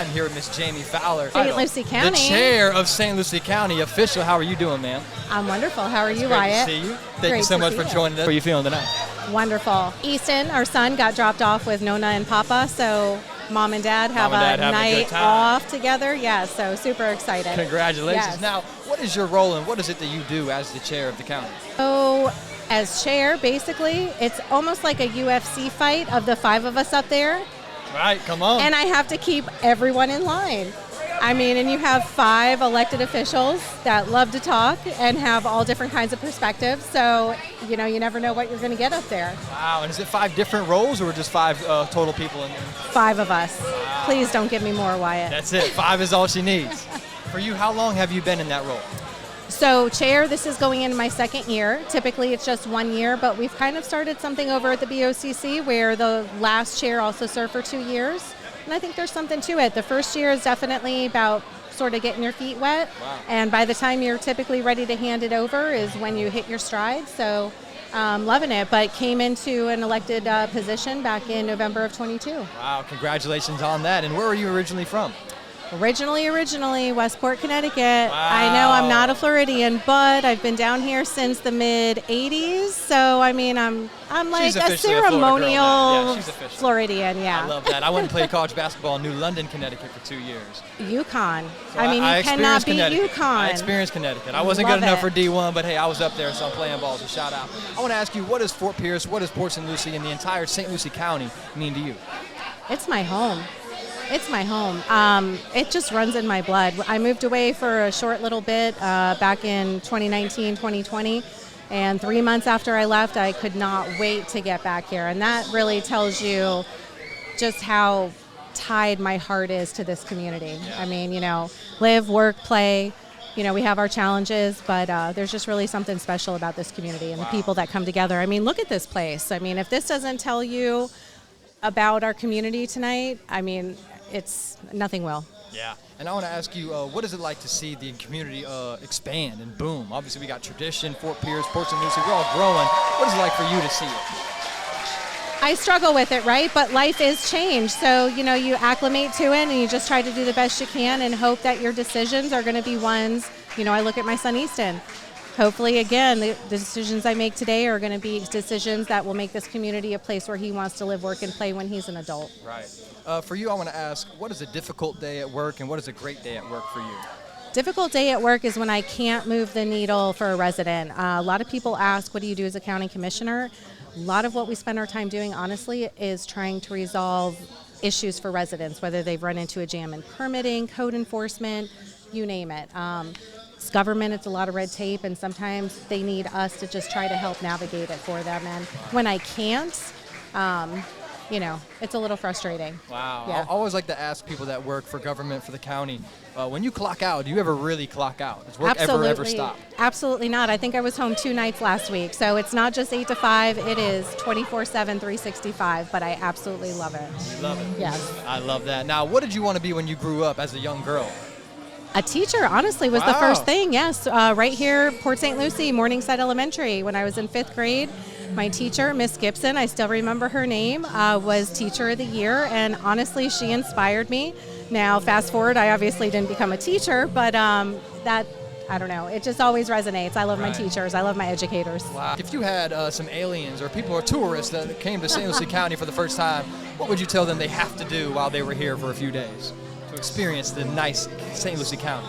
I'm here with Miss Jamie Fowler, St Lucie County. the chair of St Lucie County official. How are you doing, ma'am? I'm wonderful. How are you, Great Wyatt? to see you. Thank you so much for joining us. How are you feeling tonight? Wonderful. Easton, our son, got dropped off with Nona and Papa, so Mom and Dad have a night off together. Yeah, so super excited. Congratulations. Yes. Now, what is your role and what is it that you do as the chair of the county? So, as chair, basically, it's almost like a UFC fight of the 5 of us up there. Right, come on. And I have to keep everyone in line. I mean, and you have 5 elected officials that love to talk and have all different kinds of perspectives. So, you know, you never know what you're going to get up there. Wow, and is it 5 different roles or just 5 total people in there? 5 of us. Wow. Please don't give me more, Wyatt. That's it. 5 is all she needs. For you, how long have you been in that role? So, chair, this is going into my 2nd year. Typically, it's just 1 year, but we've kind of started something over at the BOCC where the last chair also served for 2 years. And I think there's something to it. The first year is definitely about sort of getting your feet wet. Wow. And by the time you're typically ready to hand it over is when you hit your stride. So, loving it, but came into an elected position back in November of 22. Wow, congratulations on that. And where are you originally from? Originally, Westport, Connecticut. Wow. I know I'm not a Floridian, but I've been down here since the mid-'80s. So, I mean, I'm like a ceremonial Floridian, yeah. I love that. I went and played college basketball in New London, Connecticut for 2 years. UConn. So I mean, you cannot beat UConn. I experienced Connecticut. I wasn't good enough for D1, but hey, I was up there, so I'm playing ball, so shout out. I want to ask you, what does Fort Pierce, what does Port St. Lucie, and the entire St. Lucie County mean to you? It's my home. It's my home. It just runs in my blood. I moved away for a short little bit back in 2019, 2020, and 3 months after I left, I could not wait to get back here. And that really tells you just how tied my heart is to this community. Yeah. I mean, you know, live, work, play. You know, we have our challenges, but there's just really something special about this community and the people that come together. I mean, look at this place. I mean, if this doesn't tell you about our community tonight, I mean, it's nothing will. Yeah, and I want to ask you, what is it like to see the community expand and boom? Obviously, we got tradition, Fort Pierce, Port St. Lucie, we're all growing. What is it like for you to see it? I struggle with it, right? But life is change. So, you know, you acclimate to it and you just try to do the best you can and hope that your decisions are going to be ones, you know, I look at my son Easton. Hopefully, again, the decisions I make today are going to be decisions that will make this community a place where he wants to live, work, and play when he's an adult. Right. For you, I want to ask, what is a difficult day at work and what is a great day at work for you? Difficult day at work is when I can't move the needle for a resident. A lot of people ask, what do you do as a county commissioner? A lot of what we spend our time doing, honestly, is trying to resolve issues for residents, whether they've run into a jam in permitting, code enforcement, you name it. It's government, it's a lot of red tape, and sometimes they need us to just try to help navigate it for them. And when I can't, you know, it's a little frustrating. Wow. Yeah. I always like to ask people that work for government, for the county, when you clock out, do you ever really clock out? Does work ever stop? Absolutely not. I think I was home 2 nights last week. So it's not just 8 to 5, it is 24/7, 365, but I absolutely love it. You love it? Yes. I love that. Now, what did you want to be when you grew up as a young girl? A teacher, honestly, was the first thing, yes. Right here, Port St. Lucie, Morningside Elementary. When I was in 5th grade, my teacher, Miss Gibson, I still remember her name, was Teacher of the Year, and honestly, she inspired me. Now, fast forward, I obviously didn't become a teacher, but that, I don't know, it just always resonates. I love my teachers. I love my educators. Wow. If you had some aliens or people or tourists that came to St. Lucie County for the first time, what would you tell them they have to do while they were here for a few days to experience the nice St. Lucie County?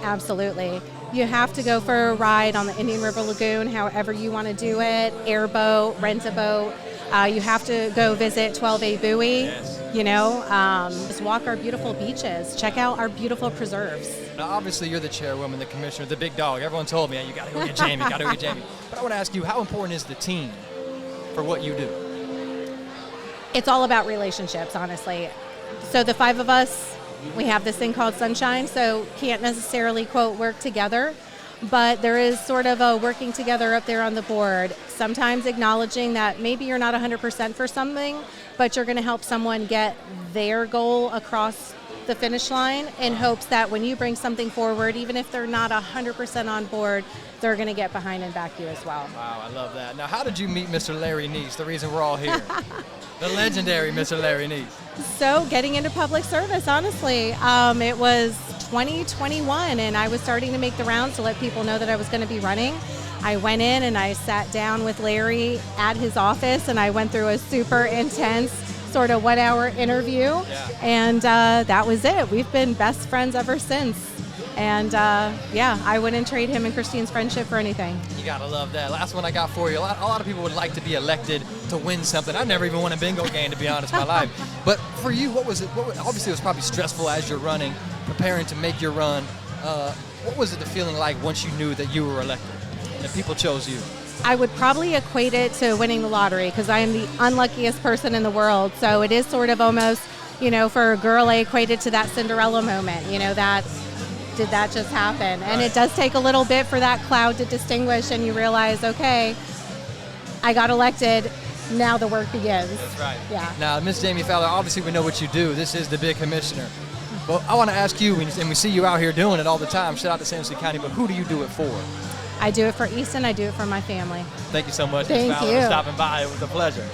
Absolutely. You have to go for a ride on the Indian River Lagoon, however you want to do it, airboat, rent a boat. You have to go visit 12A Buoy, you know, just walk our beautiful beaches, check out our beautiful preserves. Now, obviously, you're the chairwoman, the commissioner, the big dog. Everyone told me, hey, you got to go get Jamie, got to go get Jamie. But I want to ask you, how important is the team for what you do? It's all about relationships, honestly. So the 5 of us, we have this thing called sunshine, so can't necessarily, quote, work together, but there is sort of a working together up there on the board, sometimes acknowledging that maybe you're not 100% for something, but you're going to help someone get their goal across the finish line in hopes that when you bring something forward, even if they're not 100% on board, they're going to get behind and back you as well. Wow, I love that. Now, how did you meet Mr. Larry Neese, the reason we're all here? The legendary Mr. Larry Neese. So getting into public service, honestly, it was 2021 and I was starting to make the rounds to let people know that I was going to be running. I went in and I sat down with Larry at his office and I went through a super intense sort of 1 hour interview. Yeah. And that was it. We've been best friends ever since. And I wouldn't trade him and Christine's friendship for anything. You gotta love that. Last one I got for you. A lot of people would like to be elected to win something. I've never even won a bingo game, to be honest, in my life. But for you, what was it? Obviously, it was probably stressful as you're running, preparing to make your run. What was it the feeling like once you knew that you were elected and that people chose you? I would probably equate it to winning the lottery because I am the unluckiest person in the world. So it is sort of almost, for a girl, I equate it to that Cinderella moment, that did that just happen? And it does take a little bit for that cloud to distinguish and you realize, okay, I got elected, now the work begins. That's right. Yeah. Now, Miss Jamie Fowler, obviously we know what you do. This is the big commissioner. Well, I want to ask you, and we see you out here doing it all the time, shout out to St Lucie County, but who do you do it for? I do it for Easton, I do it for my family. Thank you so much, Thank Ms. Fowler, you. for stopping by. It was a pleasure.